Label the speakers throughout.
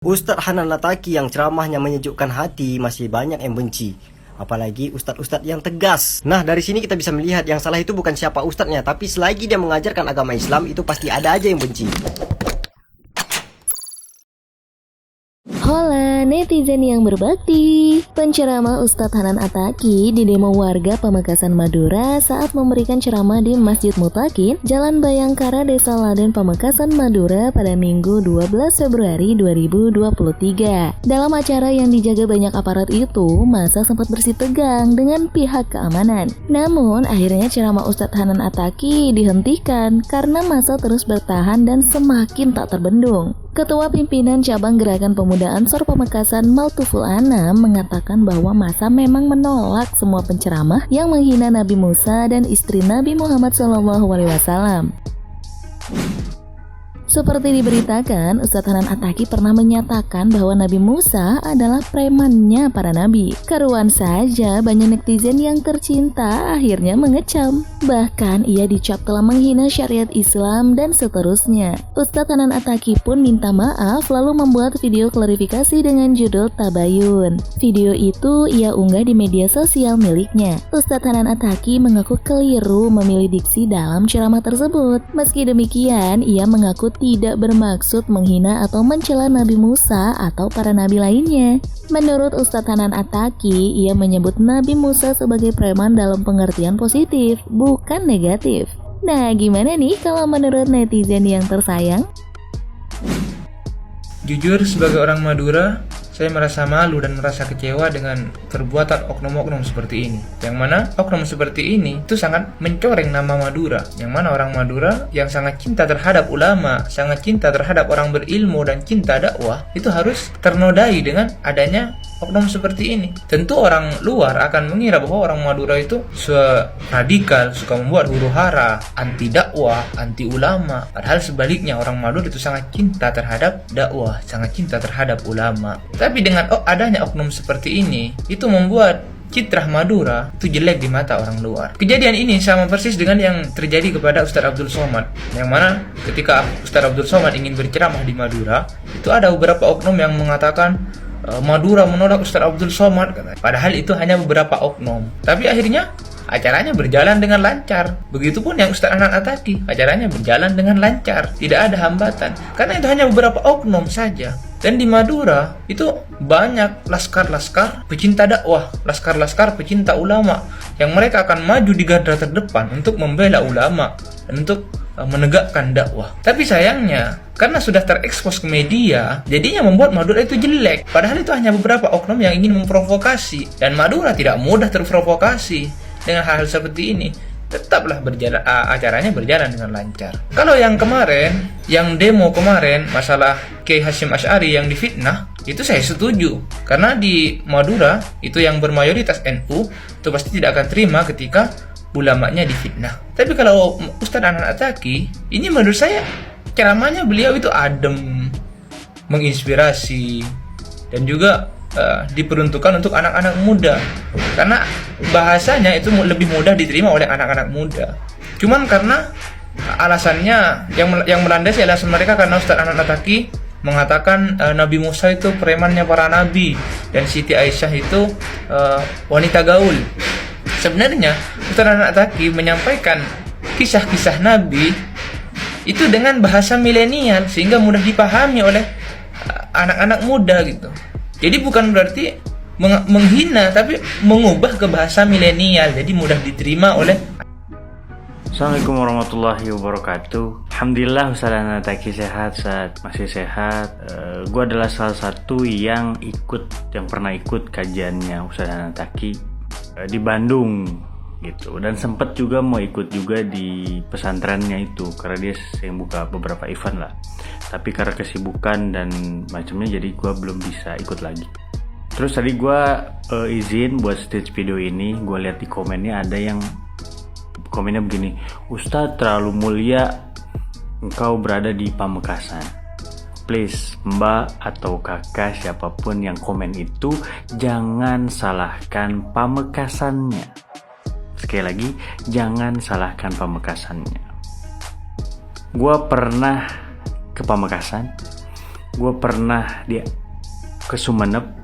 Speaker 1: Ustadz Hanan Lataki yang ceramahnya menyejukkan hati masih banyak yang benci. Apalagi ustadz-ustadz yang tegas. Nah, dari sini kita bisa melihat yang salah itu bukan siapa ustadznya, tapi selagi dia mengajarkan agama Islam, itu pasti ada aja yang benci.
Speaker 2: Hola netizen yang berbakti. Penceramah Ustadz Hanan Lataki di demo warga Pamekasan Madura saat memberikan ceramah di Masjid Mutakin, Jalan Bayangkara, Desa Laden, Pamekasan Madura pada Minggu 12 Februari 2023. Dalam acara yang dijaga banyak aparat itu, masa sempat bersih tegang dengan pihak keamanan. Namun akhirnya ceramah Ustadz Hanan Lataki dihentikan karena masa terus bertahan dan semakin tak terbendung. Ketua Pimpinan Cabang Gerakan Pemuda Ansor Pamekasan Maltuful Anam mengatakan bahwa masa memang menolak semua penceramah yang menghina Nabi Musa dan istri Nabi Muhammad SAW. Seperti diberitakan, Ustadz Hanan Lataki pernah menyatakan bahwa Nabi Musa adalah premannya para nabi. Karuan saja banyak netizen yang tercinta akhirnya mengecam. Bahkan ia dicap telah menghina syariat Islam dan seterusnya. Ustadz Hanan Lataki pun minta maaf lalu membuat video klarifikasi dengan judul Tabayun. Video itu ia unggah di media sosial miliknya. Ustadz Hanan Lataki mengaku keliru memilih diksi dalam ceramah tersebut. Meski demikian, ia mengaku tidak bermaksud menghina atau mencela Nabi Musa atau para nabi lainnya. Menurut Ustadz Hanan Lataki, ia menyebut Nabi Musa sebagai preman dalam pengertian positif, bukan negatif. Nah, gimana nih kalau menurut netizen yang tersayang?
Speaker 3: Jujur, sebagai orang Madura, saya merasa malu dan merasa kecewa dengan perbuatan oknum-oknum seperti ini. Yang mana oknum seperti ini itu sangat mencoreng nama Madura. Yang mana orang Madura yang sangat cinta terhadap ulama, sangat cinta terhadap orang berilmu dan cinta dakwah, itu harus ternodai dengan adanya oknum seperti ini. Tentu orang luar akan mengira bahwa orang Madura itu radikal, suka membuat huru-hara, anti dakwah, anti ulama. Padahal sebaliknya, orang Madura itu sangat cinta terhadap dakwah, sangat cinta terhadap ulama. Tapi dengan adanya oknum seperti ini, itu membuat citra Madura itu jelek di mata orang luar. Kejadian ini sama persis dengan yang terjadi kepada Ustadz Abdul Somad, yang mana ketika Ustadz Abdul Somad ingin berceramah di Madura, itu ada beberapa oknum yang mengatakan Madura menolak Ustadz Abdul Somad. Padahal itu hanya beberapa oknum. Tapi akhirnya acaranya berjalan dengan lancar. Begitupun yang Ustadz Hanan Lataki, acaranya berjalan dengan lancar, tidak ada hambatan. Karena itu hanya beberapa oknum saja. Dan di Madura itu banyak laskar-laskar pecinta dakwah, laskar-laskar pecinta ulama, yang mereka akan maju di garda terdepan untuk membela ulama dan untuk menegakkan dakwah. Tapi sayangnya, karena sudah terekspos ke media, jadinya membuat Madura itu jelek. Padahal itu hanya beberapa oknum yang ingin memprovokasi, dan Madura tidak mudah terprovokasi dengan hal-hal seperti ini. Tetaplah acaranya berjalan dengan lancar. Kalau yang kemarin, yang demo kemarin, masalah Kiai Hasyim Asy'ari yang difitnah, itu saya setuju. Karena di Madura, itu yang bermayoritas NU, itu pasti tidak akan terima ketika ulamanya difitnah. Tapi kalau Ustadz Hanan Lataki, ini menurut saya ceramahnya beliau itu adem, menginspirasi, dan juga diperuntukkan untuk anak-anak muda, karena bahasanya itu lebih mudah diterima oleh anak-anak muda. Cuman karena alasannya yang melandasi alasan mereka karena Ustadz Hanan Lataki mengatakan Nabi Musa itu premannya para nabi dan Siti Aisyah itu wanita gaul. Sebenarnya Ustadz Hanan Lataki menyampaikan kisah-kisah nabi itu dengan bahasa milenial sehingga mudah dipahami oleh anak-anak muda gitu. Jadi bukan berarti menghina, tapi mengubah ke bahasa milenial, jadi mudah diterima oleh.
Speaker 4: Assalamualaikum warahmatullahi wabarakatuh. Alhamdulillah Ustadz Hanan Lataki sehat, masih sehat. Gue adalah salah satu yang pernah ikut kajiannya Ustadz Hanan Lataki di Bandung gitu, dan sempat juga mau ikut juga di pesantrennya itu karena dia sering buka beberapa event lah. Tapi karena kesibukan dan macamnya, jadi gue belum bisa ikut lagi. Terus tadi gue izin buat stage video ini, gue lihat di komennya ada yang komennya begini, Ustadz terlalu mulia engkau berada di Pamekasan. Please mbak atau kakak siapapun yang komen itu, jangan salahkan Pamekasannya. Sekali lagi, jangan salahkan Pamekasannya. Gue pernah ke Pamekasan, gue pernah ke Sumeneb.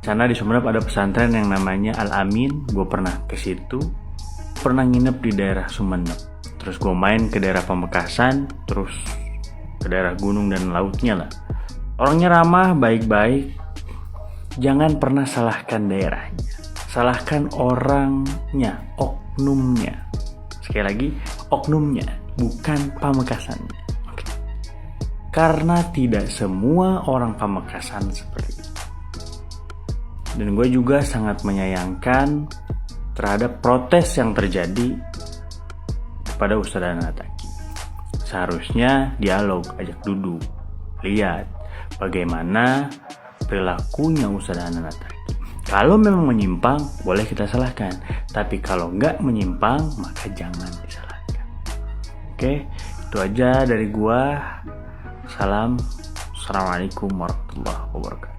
Speaker 4: Sana di Sumeneb ada pesantren yang namanya Al-Amin. Gue pernah ke situ, pernah nginep di daerah Sumeneb. Terus gue main ke daerah Pamekasan, terus ke daerah gunung dan lautnya lah. Orangnya ramah, baik-baik. Jangan pernah salahkan daerahnya, salahkan orangnya, oknumnya. Sekali lagi, oknumnya, bukan Pamekasannya. Oke. Karena tidak semua orang Pamekasan seperti itu. Dan gue juga sangat menyayangkan terhadap protes yang terjadi kepada Ustadz Anataki. Seharusnya dialog, ajak duduk, lihat bagaimana perilakunya Ustadz Anataki. Kalau memang menyimpang, boleh kita salahkan. Tapi kalau nggak menyimpang, maka jangan disalahkan. Oke, itu aja dari gua. Salam. Assalamualaikum warahmatullahi wabarakatuh.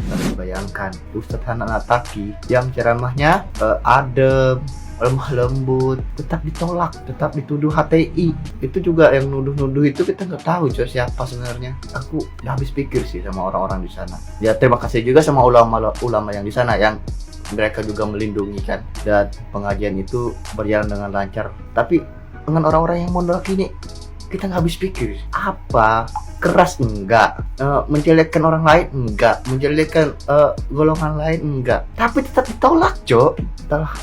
Speaker 5: Harus bayangkan Ustadz Anataki yang ceramahnya adem, lemah lembut, tetap ditolak, tetap dituduh HTI. Itu juga yang nuduh-nuduh itu kita nggak tahu siapa sebenarnya. Aku udah habis pikir sih sama orang-orang di sana. Ya terima kasih juga sama ulama yang di sana yang mereka juga melindungi kan, dan pengajian itu berjalan dengan lancar. Tapi dengan orang-orang yang menolak ini kita nggak habis pikir apa, keras enggak, menjelekkan orang lain enggak, menjelekkan golongan lain enggak, tapi tetap ditolak, Cok.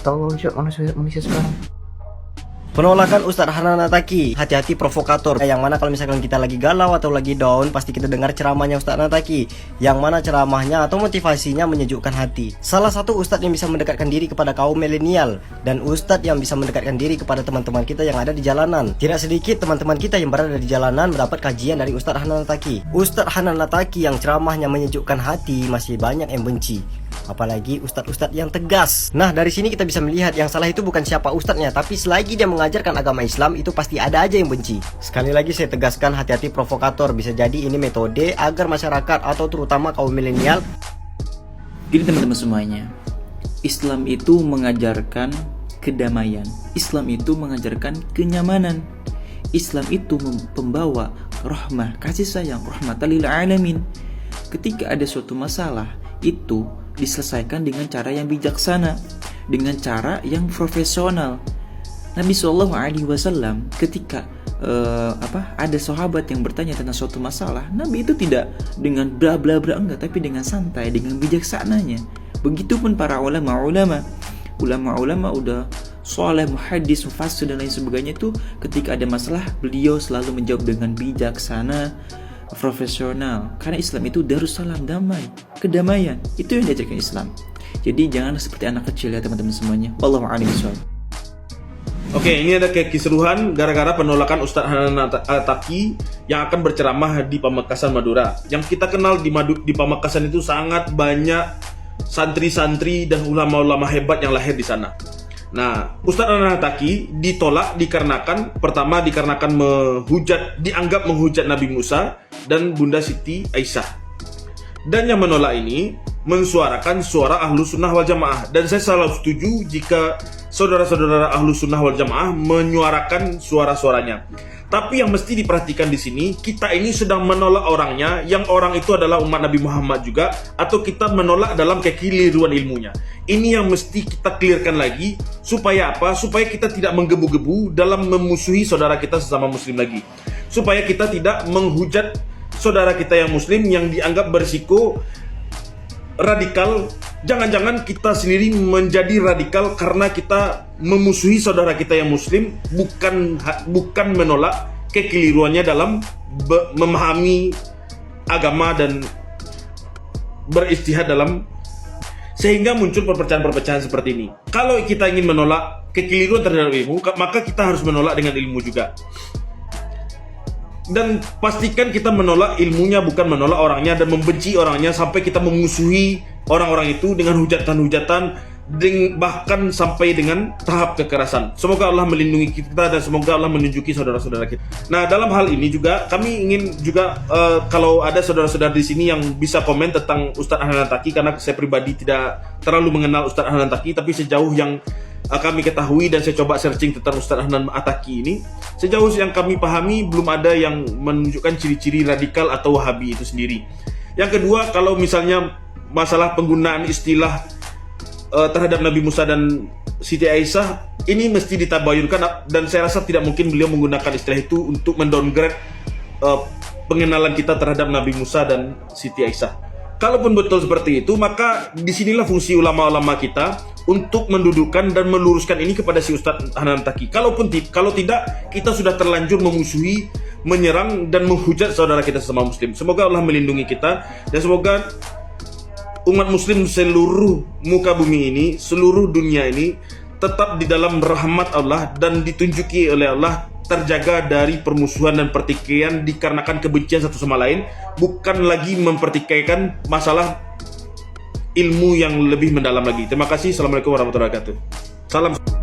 Speaker 5: Tahu manusia sekarang.
Speaker 1: Penolakan Ustadz Hanan Ataki, hati-hati provokator. Yang mana kalau misalkan kita lagi galau atau lagi down, pasti kita dengar ceramahnya Ustadz Ataki. Yang mana ceramahnya atau motivasinya menyejukkan hati. Salah satu Ustadz yang bisa mendekatkan diri kepada kaum milenial, dan Ustadz yang bisa mendekatkan diri kepada teman-teman kita yang ada di jalanan. Tidak sedikit teman-teman kita yang berada di jalanan mendapat kajian dari Ustadz Hanan Ataki. Ustadz Hanan Ataki yang ceramahnya menyejukkan hati, masih banyak yang benci. Apalagi ustadz-ustadz yang tegas. Nah, dari sini kita bisa melihat yang salah itu bukan siapa ustadznya, tapi selagi dia mengajarkan agama Islam, itu pasti ada aja yang benci. Sekali lagi saya tegaskan, hati-hati provokator. Bisa jadi ini metode agar masyarakat atau terutama kaum milenial.
Speaker 6: Jadi teman-teman semuanya, Islam itu mengajarkan kedamaian, Islam itu mengajarkan kenyamanan, Islam itu pembawa rahmah, kasih sayang, rahmatan lil alamin. Ketika ada suatu masalah, itu diselesaikan dengan cara yang bijaksana, dengan cara yang profesional. Nabi SAW ketika ada sahabat yang bertanya tentang suatu masalah, Nabi itu tidak dengan bla bla bla enggak, tapi dengan santai, dengan bijaksananya. Begitupun para ulama udah soleh, muhaddis, mufassir dan lain sebagainya itu ketika ada masalah beliau selalu menjawab dengan bijaksana, profesional. Karena Islam itu darussalam, damai, kedamaian. Itu yang diajarkan Islam. Jadi jangan seperti anak kecil ya teman-teman semuanya. Wallahu a'lam bishawab.
Speaker 7: Oke, ini ada keseluruhan gara-gara penolakan Ustadz Hanan Ataki yang akan berceramah di Pamekasan, Madura. Yang kita kenal di Pamekasan itu sangat banyak santri-santri dan ulama-ulama hebat yang lahir di sana. Nah, Ustadz Hanan Ataki ditolak dikarenakan dianggap menghujat Nabi Musa dan Bunda Siti Aisyah. Dan yang menolak ini mensuarakan suara Ahlu Sunnah wal Jamaah. Dan saya selalu setuju jika saudara-saudara Ahlu Sunnah wal Jamaah menyuarakan suara-suaranya. Tapi yang mesti diperhatikan di sini, kita ini sedang menolak orangnya, yang orang itu adalah umat Nabi Muhammad juga, atau kita menolak dalam kekeliruan ilmunya. Ini yang mesti kita clearkan lagi, supaya apa? Supaya kita tidak menggebu-gebu dalam memusuhi saudara kita sesama muslim lagi. Supaya kita tidak menghujat saudara kita yang muslim yang dianggap berisiko radikal. Jangan-jangan kita sendiri menjadi radikal karena kita memusuhi saudara kita yang muslim, bukan menolak kekeliruannya dalam memahami agama dan beristihad dalam, sehingga muncul perpecahan-perpecahan seperti ini. Kalau kita ingin menolak kekeliruan terhadap ilmu, maka kita harus menolak dengan ilmu juga. Dan pastikan kita menolak ilmunya, bukan menolak orangnya dan membenci orangnya sampai kita memusuhi orang-orang itu dengan hujatan-hujatan, bahkan sampai dengan tahap kekerasan. Semoga Allah melindungi kita dan semoga Allah menunjuki saudara-saudara kita. Nah, dalam hal ini juga kami ingin juga kalau ada saudara-saudara di sini yang bisa komen tentang Ustadz Hanan Ataki, karena saya pribadi tidak terlalu mengenal Ustadz Hanan Ataki, tapi sejauh yang kami ketahui dan saya coba searching tentang Ustaz Hanan Attaqi ini, sejauh yang kami pahami belum ada yang menunjukkan ciri-ciri radikal atau Wahabi itu sendiri. Yang kedua, kalau misalnya masalah penggunaan istilah terhadap Nabi Musa dan Siti Aisyah, ini mesti ditabayunkan, dan saya rasa tidak mungkin beliau menggunakan istilah itu untuk mendowngrade pengenalan kita terhadap Nabi Musa dan Siti Aisyah. Kalaupun betul seperti itu, maka disinilah fungsi ulama-ulama kita untuk mendudukkan dan meluruskan ini kepada si Ustadz Hanan Attaqi. Kalau tidak, kita sudah terlanjur memusuhi, menyerang dan menghujat saudara kita sesama muslim. Semoga Allah melindungi kita, dan semoga umat muslim seluruh muka bumi ini, seluruh dunia ini tetap di dalam rahmat Allah dan ditunjuki oleh Allah, terjaga dari permusuhan dan pertikaian dikarenakan kebencian satu sama lain, bukan lagi mempertikaikan masalah ilmu yang lebih mendalam lagi. Terima kasih. Assalamualaikum warahmatullahi wabarakatuh. Salam.